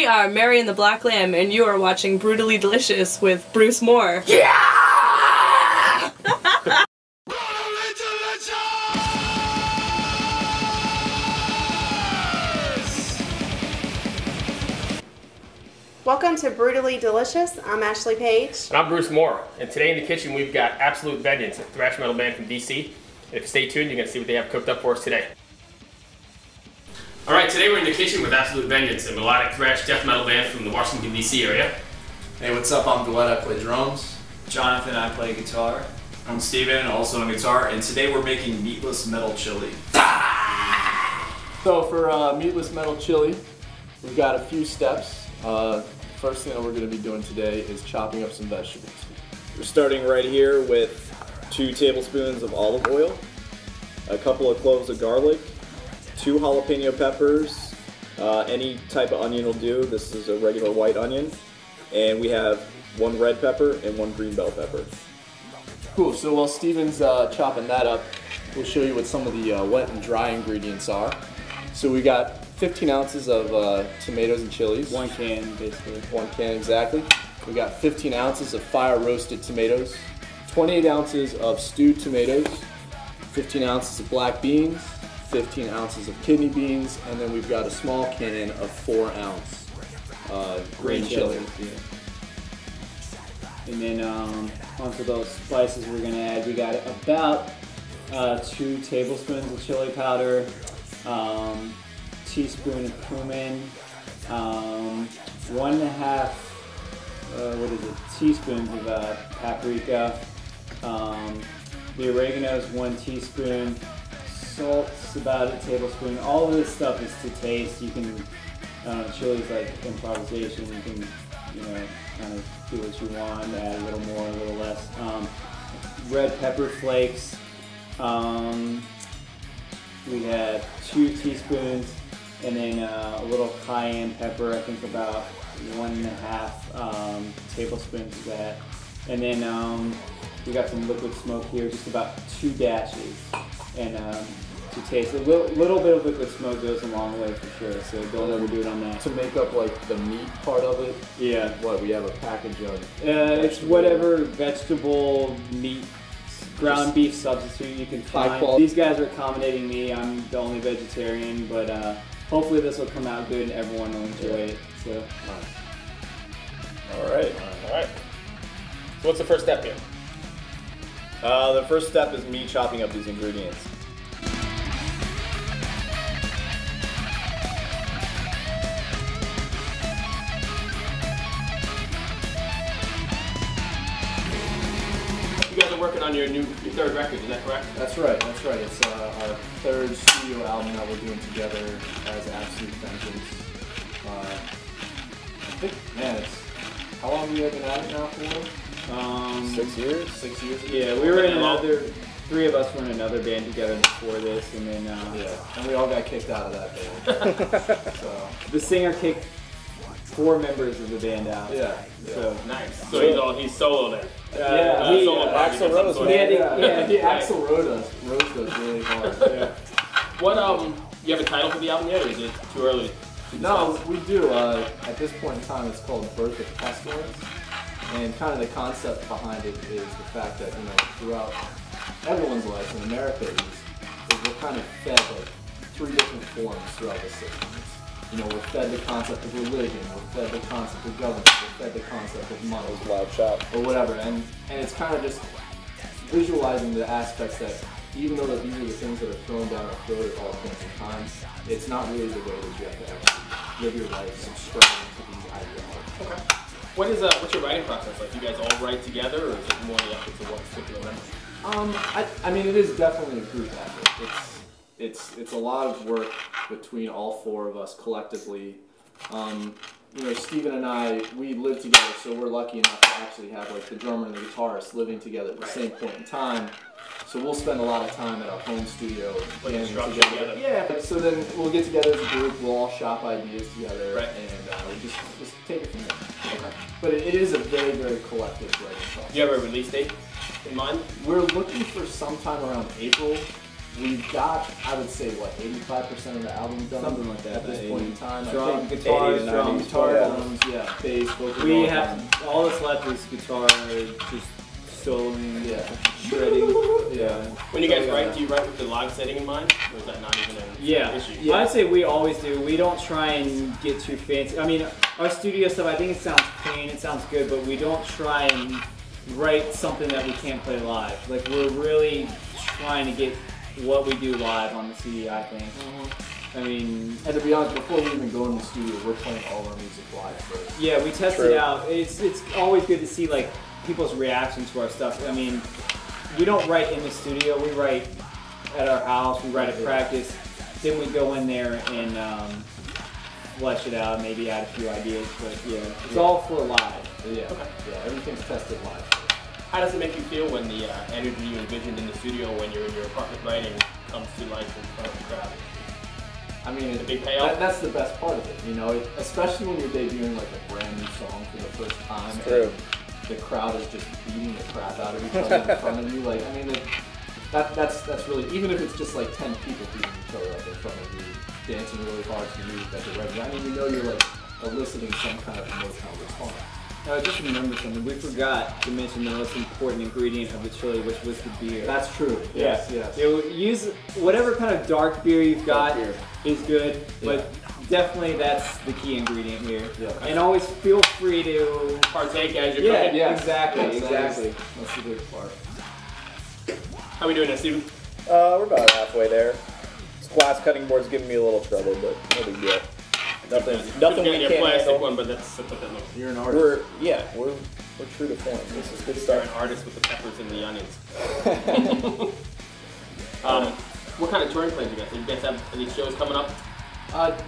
We are Mary and the Black Lamb, and you are watching Brutally Delicious with Bruce Moore. Yeah! Welcome to Brutally Delicious. I'm Ashley Page. And I'm Bruce Moore. And today in the kitchen we've got Absolute Vengeance, a thrash metal band from DC. And if you stay tuned, you're going to see what they have cooked up for us today. Alright, today we're in the kitchen with Absolute Vengeance, a melodic thrash death metal band from the Washington, D.C. area. Hey, what's up? I'm Dwight, I play drums. Jonathan, I play guitar. I'm Steven, also on guitar, and today we're making meatless metal chili. So for meatless metal chili, we've got a few steps. First thing that we're going to be doing today is chopping up some vegetables. We're starting right here with 2 tablespoons of olive oil, a couple of cloves of garlic, 2 jalapeno peppers, any type of onion will do. This is a regular white onion. And we have 1 red pepper and 1 green bell pepper. Cool, so while Steven's chopping that up, we'll show you what some of the wet and dry ingredients are. So we got 15 ounces of tomatoes and chilies. 1 can, basically. 1 can, exactly. We got 15 ounces of fire roasted tomatoes, 28 ounces of stewed tomatoes, 15 ounces of black beans, 15 ounces of kidney beans, and then we've got a small can of 4 ounce green chili. Yeah. And then onto those spices we're gonna add, we got about 2 tablespoons of chili powder, teaspoon of cumin, 1.5 teaspoons of paprika, the oregano is 1 teaspoon, salt's about a tablespoon. All of this stuff is to taste. You can, chili's like improvisation. You can, kind of do what you want, add a little more, a little less. Red pepper flakes. We have 2 teaspoons, and then a little cayenne pepper. I think about 1.5 tablespoons of that. And then we got some liquid smoke here, just about 2 dashes. And to taste, a little bit of liquid smoke goes a long way for sure, so don't overdo it on that. To make up like the meat part of it, yeah. What, we have a package of? It's whatever vegetable, meat, ground beef substitute you can find. These guys are accommodating me. I'm the only vegetarian, but hopefully this will come out good and everyone will enjoy it. So. All right. So what's the first step here? The first step is me chopping up these ingredients. You guys are working on your 3rd record, is that correct? That's right. It's our 3rd studio album that we're doing together as Absolute Vengeance. I think, man, how long have you been at it now for? 6 years? 6 years ago? Yeah, we were in another, 3 of us were in another band together before this, and then and we all got kicked out of that band. So the singer kicked 4 members of the band out. Yeah. So nice. So he's solo then. Axl Rose. Axl Rose goes really hard. Yeah. What you have a title for the album yet, or is it too early? No, we do. At this point in time, it's called Birth of Pestilence, and kind of the concept behind it is the fact that throughout everyone's life in America is we're kind of fed like 3 different forms throughout the systems. We're fed the concept of religion, we're fed the concept of government, we're fed the concept of money, Loud shop, or whatever, and it's kind of just visualizing the aspects that even though these are the things that are thrown down our throat at all points in time, it's not really the way that you have to actually live your life subscribing to these ideologies. Okay. What's your writing process like? You guys all write together, or is it more the efforts of one particular member? I mean, it is definitely a group effort. It's a lot of work between all 4 of us collectively. Steven and I, we live together, so we're lucky enough to actually have like the drummer and the guitarist living together at the same point in time. So we'll spend a lot of time at our home studio jamming together. Yeah, so then we'll get together as a group, we'll all shop ideas together, and we just take it from there. Okay. But it is a very, very collective writing process. Do you have a release date in mind? We're looking for sometime around April. We've got, I would say, what, 85% of the album done? Something like that. At this point in time. Guitars, I think drums, guitar, vocals We all the have time. all that's left is guitar, just soloing, Yeah. shredding. Yeah. When you guys write, do you write with the live setting in mind, or is that not even an Yeah. issue? I'd say we always do. We don't try and get too fancy. I mean, our studio stuff, I think it sounds clean, it sounds good, but we don't try and write something that we can't play live. Like, we're really trying to get what we do live on the CD, I think. I mean, And to be honest, before we even go in the studio, we're playing all our music live first. yeah, we test True. it out. It's always good to see like people's reaction to our stuff. I mean, we don't write in the studio. We write at our house. We write at practice. Then we go in there and flesh it out. Maybe add a few ideas. But yeah, it's all for live. Yeah. Yeah. Everything's tested live. How does it make you feel when the energy you envisioned in the studio when you're in your apartment writing comes to life in front of the crowd? I mean, The big payoff? that's the best part of it, you know, especially when you're debuting like a brand new song for the first time. True. And the crowd is just beating the crap out of each other in front of you. Like, I mean, that's really, even if it's just like 10 people beating each other up in front of you, dancing really hard to the music that they're writing. I mean, you know, you're like eliciting some kind of emotional response. Just remember something. We forgot to mention the most important ingredient of the chili, which was the beer. That's true. Yes, yes. Use whatever kind of dark beer you've got beer. is good, Yeah. but definitely that's the key ingredient here. Yeah. And always feel free to. Partake as you're cooking? Yes. Exactly, Yes, exactly. That's the good part. How we doing there, Steven? We're about halfway there. This glass cutting board's giving me a little trouble, but no big deal. Nothing Couldn't we get your can't plastic handle. one, but that's what that looks. You're an artist. We're true to form. This is good You're an stuff. artist with the peppers and the onions. What kind of touring plans you guys? Do you guys have any shows coming up?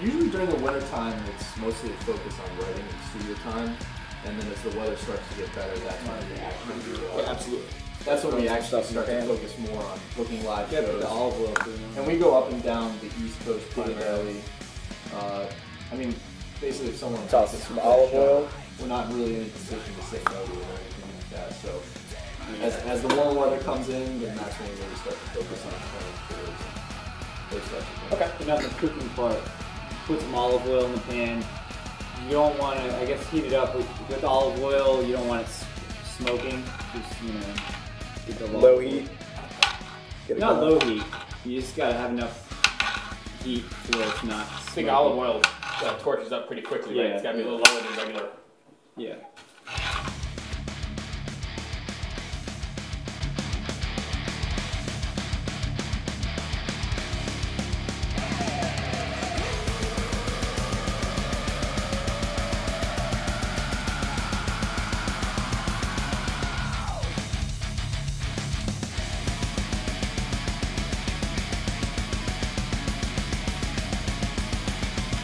Usually during the winter time, it's mostly a focus on writing and studio time, and then as the weather starts to get better, that's when we actually do. Absolutely. That's when we actually Stuff in start to Japan. focus more on booking live Yeah, put shows. the olive oil through them. And we go up and down the East Coast primarily. I mean, basically, if someone Toss us some olive oil. we're not really in a position to say no to it or anything like that. So, as the warm weather comes in, then that's when we really start to focus on playing tours and those types of things. Okay. And now the cooking part. Put some olive oil in the pan. You don't want to, I guess, heat it up with olive oil. You don't want it smoking. Just, you know, get the Low heat. Get it Not going. low heat. You just gotta have enough heat where it's not. I think smoky. olive oil torches up pretty quickly, right? Yeah. It's got to be a little lower than regular. Yeah.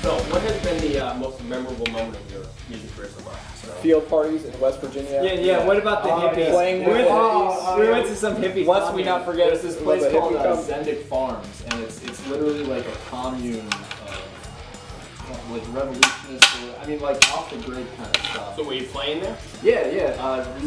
So, what has been the most memorable moment of your music career so far? Field parties in West Virginia. Yeah. What about the hippies? Playing we with went, hippies. we went to some hippie. Let's we not forget There's this place the called hippie come. Zendik Farms, and it's literally like a commune like revolutionist, I mean, like off the grid kind of stuff. So, were you playing there? Yeah.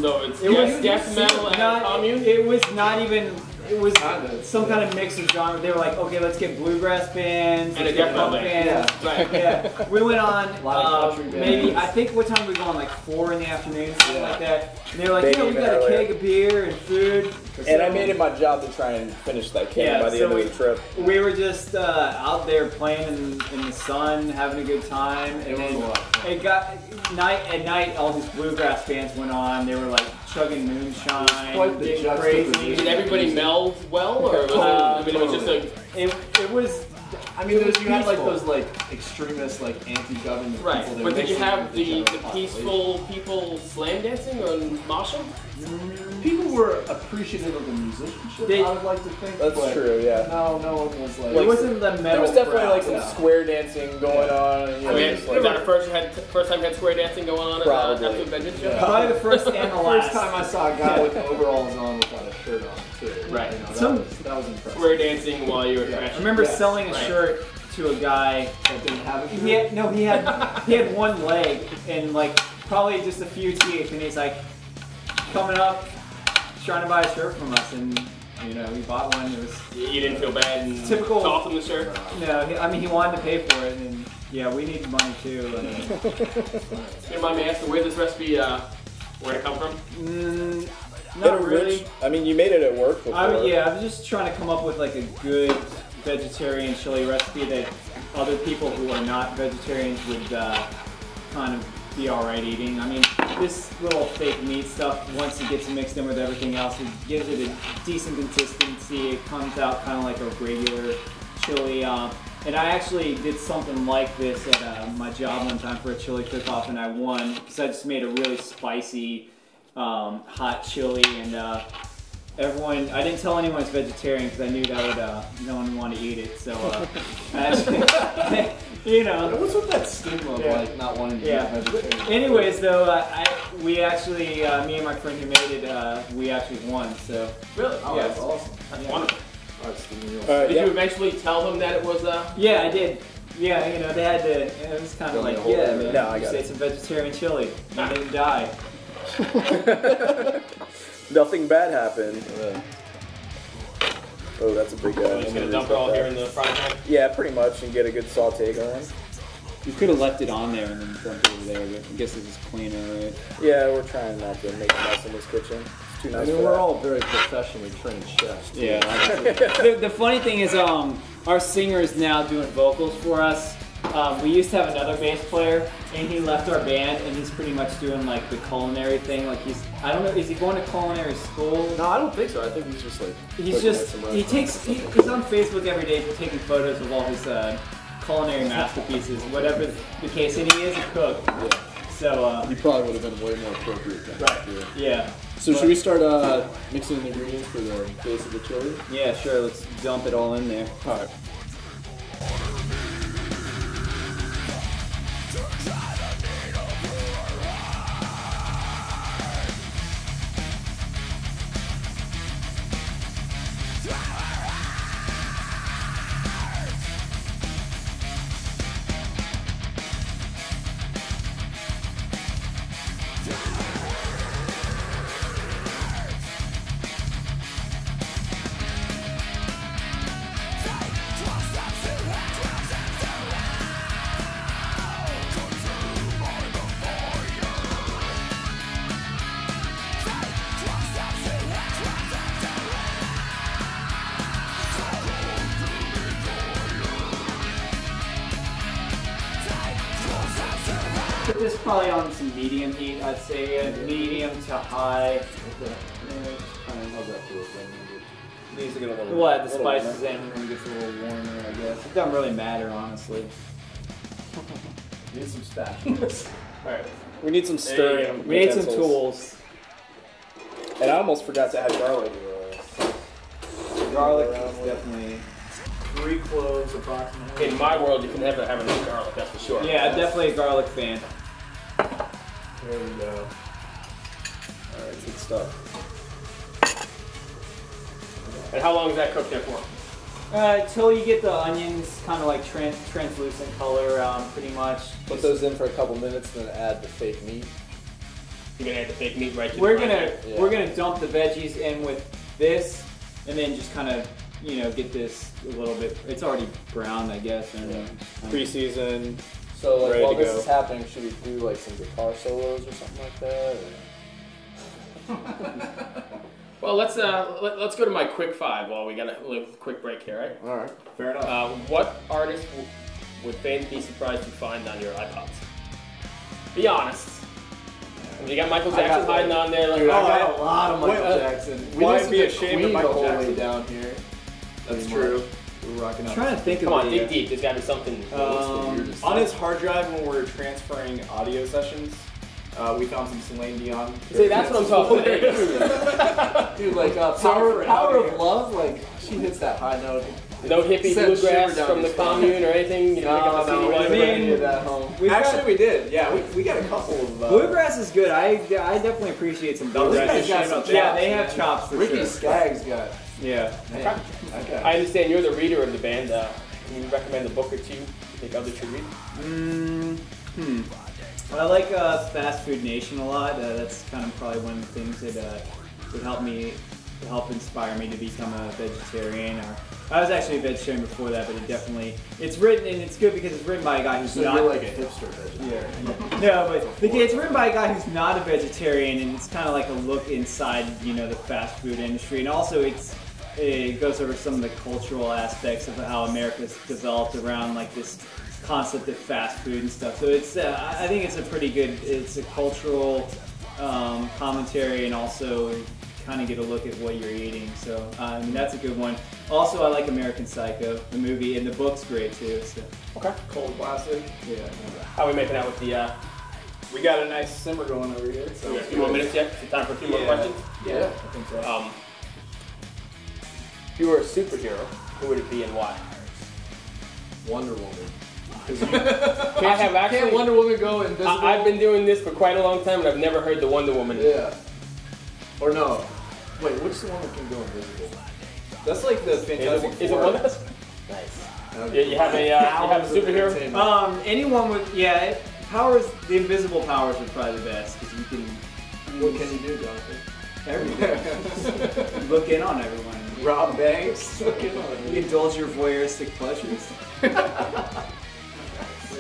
So, it's It was death metal and not, commune? It was not even. It was Kinda. some kind of mix of genre. They were like, okay, let's get bluegrass bands, And let's a get death metal punk band. bands. Right. Yeah, we went on Lot of country maybe bands. I think what time we were going, like 4 in the afternoon, something Yeah. like that. And they were like, Maybe we even got a earlier. keg of beer and food. And I made it my job to try and finish that can Yeah, by the so end of the trip. We were just out there playing in the sun, having a good time, and It was then a lot of fun. it got at night. All these bluegrass bands went on. They were like chugging moonshine, quite the getting juxtaposition. crazy. Did everybody meld well, or was it was just a It was. I mean, you had like peaceful. those like extremist, like anti-government right? people. that But did you mixed have with the general peaceful people slam dancing or moshing? population. People were appreciative of the musicianship. They- I would like to think. That's but true, yeah. No one was like. It wasn't the metal. There was definitely crowd. like some yeah. square dancing going on. And, you know, I mean, just was like, that the first time you had square dancing going on at Probably. Absolute Vengeance show? Yeah. Probably the first and the last. First time I saw a guy with overalls on without a shirt on too. Right. You know, Some- that was impressive. Square dancing while you were Yeah. I trashing. remember Yes, selling a right. shirt to a guy. That didn't have a shirt. He had one leg and like probably just a few teeth, and he's like coming up, trying to buy a shirt from us, and You know, we bought one. It was You didn't feel bad and Typical- tossed him the shirt? no. I mean, he wanted to pay for it, and yeah, we need money too. And, You don't mind me asking where this recipe, where it come from? not really. Rich. I mean, you made it at work before. I was just trying to come up with like a good vegetarian chili recipe that other people who are not vegetarians would kind of be alright eating. I mean, this little fake meat stuff, once it gets mixed in with everything else, it gives it a decent consistency. It comes out kind of like a regular chili. And I actually did something like this at my job one time for a chili cook-off, and I won because I just made a really spicy hot chili, and everyone, I didn't tell anyone it's vegetarian because I knew that would no one would want to eat it. So I actually, you know. What's with that stigma of like not wanting to eat vegetarian? Anyways, though, we actually, me and my friend who made it, we actually won. So Really? Oh, yeah, that's awesome. That's wonderful. All right, Steven, you'll- Did you eventually tell them that it was, yeah, I did. Yeah, you know, they had to. It was kind of like, hold yeah, it. man, No, I you got say it. it's a vegetarian chili. You didn't die. Nothing bad happened. Oh, that's a big guy. we're just gonna dump it all here in the frying pan? Yeah, pretty much, and get a good saute going. You could have left it on there and then dumped it over there, but I guess this is cleaner, right? Yeah, we're trying not to make a mess in this kitchen. It's too I nice mean, for we're that. all very professionally trained chefs. too. Yeah. The funny thing is, our singer is now doing vocals for us. We used to have another bass player, and he left our band, and he's pretty much doing like the culinary thing. Like I don't know, is he going to culinary school? No, I don't think so. I think he's just like. He's looking at just, some he's restaurants. on Facebook every day taking photos of all his culinary masterpieces, whatever the case, and he is a cook. Yeah. So, He probably would have been way more appropriate then. right, yeah. So should we start mixing the ingredients for the base of the chili? Yeah, sure, let's dump it all in there. All right. Put this probably on some medium heat, I'd say, medium to high. Needs to get a little. What, the little spices warmer. in when it gets a little warmer, I guess. It doesn't really matter, honestly. Need some spatulas. Alright. We need some stirring. We need some utensils. tools. And I almost forgot to add garlic. Garlic is definitely 3 cloves approximately. In my world, you can never have enough garlic, that's for sure. Yeah, definitely a garlic fan. There we go. Alright, good stuff. And how long is that cooked there for? Till you get the onions kind of like translucent color, pretty much. Put those in for a couple minutes, then add the fake meat. You're gonna add the fake meat right to We're the frying gonna pan? Yeah. we're gonna dump the veggies in with this, and then just kind of get this a little bit. It's already brown, I guess. And Pre-seasoned. So like Ready while to this go. is happening, should we do like some guitar solos or something like that? Well, let's go to my quick 5 while we got a little quick break here, right? All right. fair enough. What artist would fans be surprised to find on your iPods? Be honest. I mean, you got Michael Jackson hiding on there. Like, Dude, I oh, got a lot of Michael Wait, Jackson. why listened be to ashamed of Queen Michael the whole Jackson? way down here. That's Pretty true. much. We're rocking I'm out. trying to think come of on, the, dig deep. There's got to be something. On his hard drive, when we're transferring audio sessions, we found some Celine Dion. See, that's what I'm talking about. Dude, like Sorry for Power having of Love, like she hits that high note. No hippie Send bluegrass shiver down from the your spine. commune or anything. You know, pick up the CD we while didn't you're bring waiting. any of that home. We've got- Actually, we did. Yeah, we got a couple of. Bluegrass is good. I definitely appreciate some Those bluegrass. guys got some Yeah, chops, they have man. chops for Ricky sure. Skaggs got. Yeah. Man, okay. I understand you're the reader of the band. Can you recommend a book or two you think others should read? Well, I like Fast Food Nation a lot. That's kind of probably one of the things that would help me helped inspire me to become a vegetarian. Or I was actually a vegetarian before that, but it's written, and it's good because it's written by a guy who's So not you're like a hipster vegetarian. no, but it's written by a guy who's not a vegetarian, and it's kind of like a look inside, the fast food industry, and also it goes over some of the cultural aspects of how America's developed around like this concept of fast food and stuff. So I think it's a cultural commentary, and also kind of get a look at what you're eating. So that's a good one. Also, I like American Psycho, the movie, and the book's great too. So. Okay. Cold classic. Yeah. How are we making out with the? We got a nice simmer going over here. So we got a few more minutes yet. Is it time for a few more questions? Yeah, I think so. If you were a superhero, who would it be and why? Wonder Woman. Can't Wonder Woman go invisible? I've been doing this for quite a long time, and I've never heard the Wonder Woman. Yeah. Or no. Wait, which the one that can go invisible? That's like the Fantastic Is it Four. one of us? Nice. Yeah, you have a superhero. Anyone with powers. The invisible powers are probably the best because you can. What can you do, Jonathan? Everything. Look in on everyone. Rob Banks. Look in on You indulge your voyeuristic pleasures.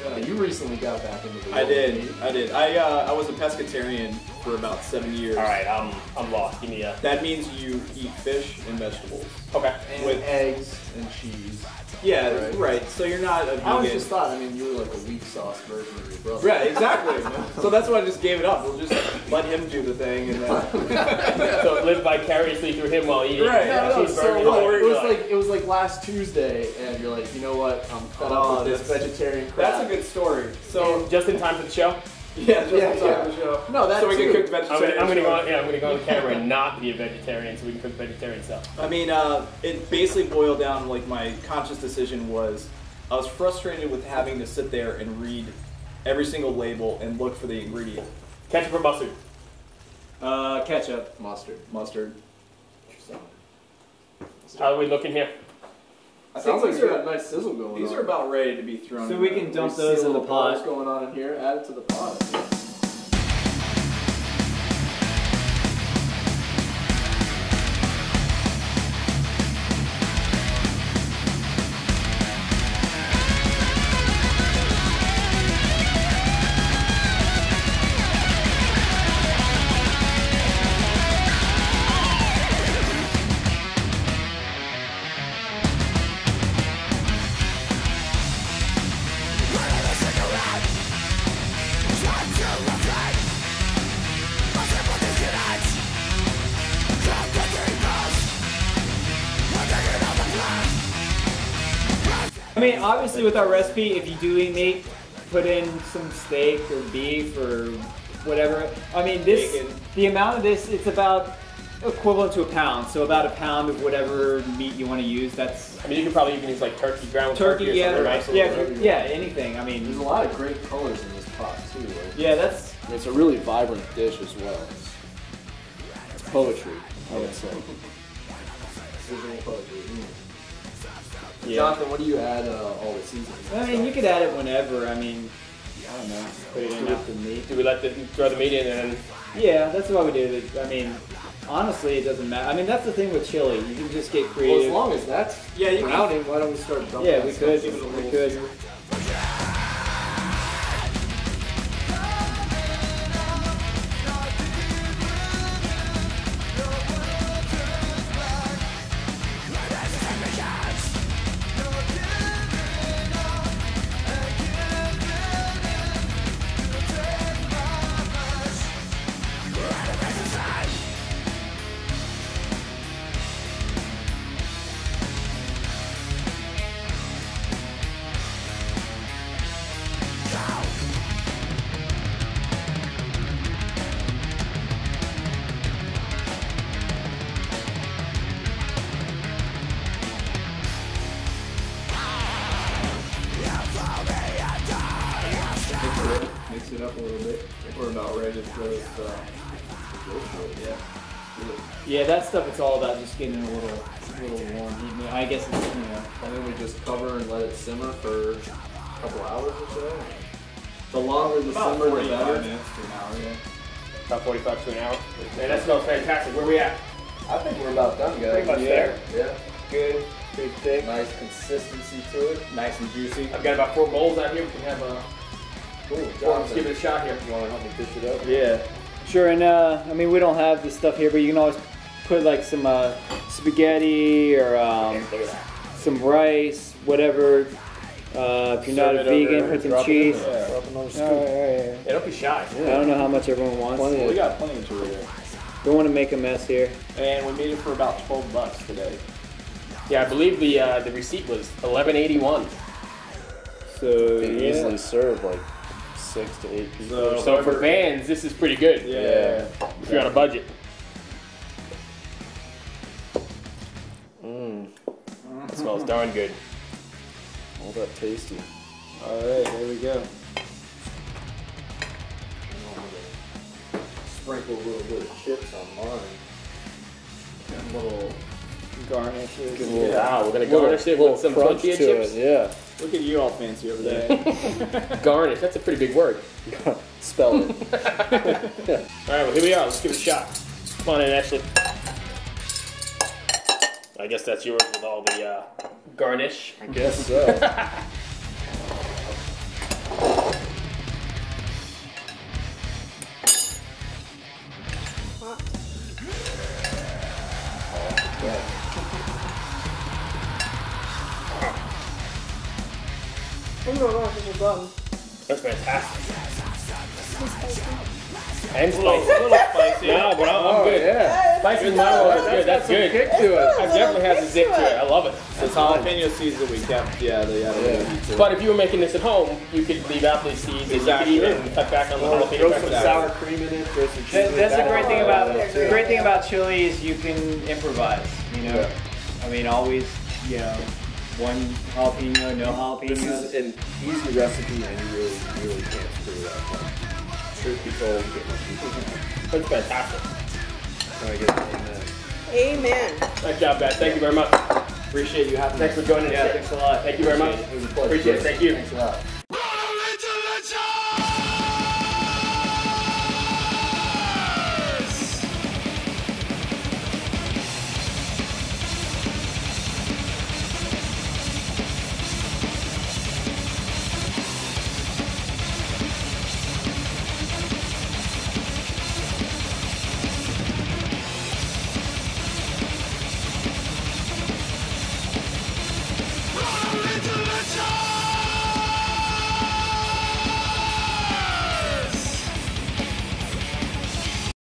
Yeah, you recently got back into the I did. I was a pescatarian for about 7 years. All right, I'm lost. Give me a. That means you eat fish and vegetables. Okay. And with eggs and cheese. Yeah, right. So you're not a vegan. I always just thought, you were like a weak sauce version of your brother. Right, exactly. So that's why I just gave it up. We'll just let him do the thing, and then So live vicariously through him while eating. Right. No, cheeseburger. it was like last Tuesday, and you're like, you know what? I'm fed up with this vegetarian crap. that's a good story. So Just in time for the show. yeah, just Yeah, in time yeah. for the show. No, that's so we can cook vegetarian. I'm gonna go on the camera and not be a vegetarian, so we can cook vegetarian stuff. I mean, it basically boiled down, like, my conscious decision was, I was frustrated with having to sit there and read every single label and look for the ingredient. Ketchup or mustard? Ketchup. Mustard. How are we looking here? I think Sounds like these you are got a nice sizzle going on. these are about ready to be thrown. So in we there. can dump See those a in the little bubbles pot. going on in here. Add it to the pot. I mean, obviously with our recipe, if you do eat meat, put in some steak or beef or whatever. I mean, Bacon. the amount of this, it's about equivalent to a pound. So about a pound of whatever meat you want to use. That's I mean, you can use like turkey, ground turkey, turkey or yeah, something, right? yeah, anything. I There's mean, a lot of great colors in this pot too. Like, yeah, that's It's a really vibrant dish as well. It's poetry, I would say. visual poetry. yeah. Jonathan, what do you add all the seasonings? I mean, you could add it whenever. I mean, I don't know, put it in after meat. Do we throw the meat in and Yeah, that's why we did it. I mean, honestly, it doesn't matter. I mean, that's the thing with chili. You can just get Well, creative. as long as that's browning, why don't we start dumping Yeah, that we stuff could. in a We little could. sear? Mix it up a little bit. We're about ready to throw this. Yeah. Yeah, that stuff. It's all about just getting a little warm. I guess it's And then we just cover and let it simmer for a couple hours or so. The longer the About simmer, the 45 better. minutes to an hour. Yeah. about 45 to an hour? Man, that smells fantastic. Where we at? I think we're about done, guys. Pretty much there. Yeah. Good. Pretty thick. Nice consistency to it. Nice and juicy. I've got about 4 bowls out here. We can have a. Cool. Let's give it a shot here. You want to help me dish it up? Yeah. Sure, and I mean, we don't have this stuff here, but you can always put like some spaghetti or Look at that. some rice, whatever. If you're not a vegan, put some cheese. Drop another scoop. All right. Yeah, don't be shy. I don't know how much everyone wants. We got plenty to it. Don't want to make a mess here. And we made it for about $12 today. Yeah, I believe the receipt was $11.81. So They yeah. easily serve like 6 to 8 people. So for bands, this is pretty good. Yeah. If you're on a budget. It smells darn good. All that tasty. All right, there we go. Sprinkle a little bit of chips on mine. A little Garnishes. Wow, we're gonna garnish it with some crunch tortilla to chips. it, yeah. Look at you all fancy over there. Garnish, that's a pretty big word. Spell it. Alright, well here we are, let's give it a shot. Come on in, Ashley. I guess that's yours with all the garnish. I guess so. Oh my gosh, this is bum. That's fantastic. And spicy. A little spicy. No, but I'm good. yeah. Spicy in my world is good. That's good. Kick to it. That definitely has a zip to it. I love it. This jalapeno seeds that we kept, they added a little heat to it. But if you were making this at home, you could leave out these seeds Exactly. and you could even cut back on the Throw jalapeno some peppers. sour cream in it, throw some cheese. That's the great thing about Yeah. great thing about chili is you can improvise. You know, Yeah. I mean, always, you know, one jalapeno, no This jalapenos. is an easy recipe and you really can't screw it up. Truth be told, That's fantastic. trying to get an amen. Amen. Nice job, guys. Thank you very much. Appreciate you having Thanks me. for joining us. Yeah, thanks a lot. Thank you very much. It was a pleasure. Appreciate it. Thank you. Thanks a lot.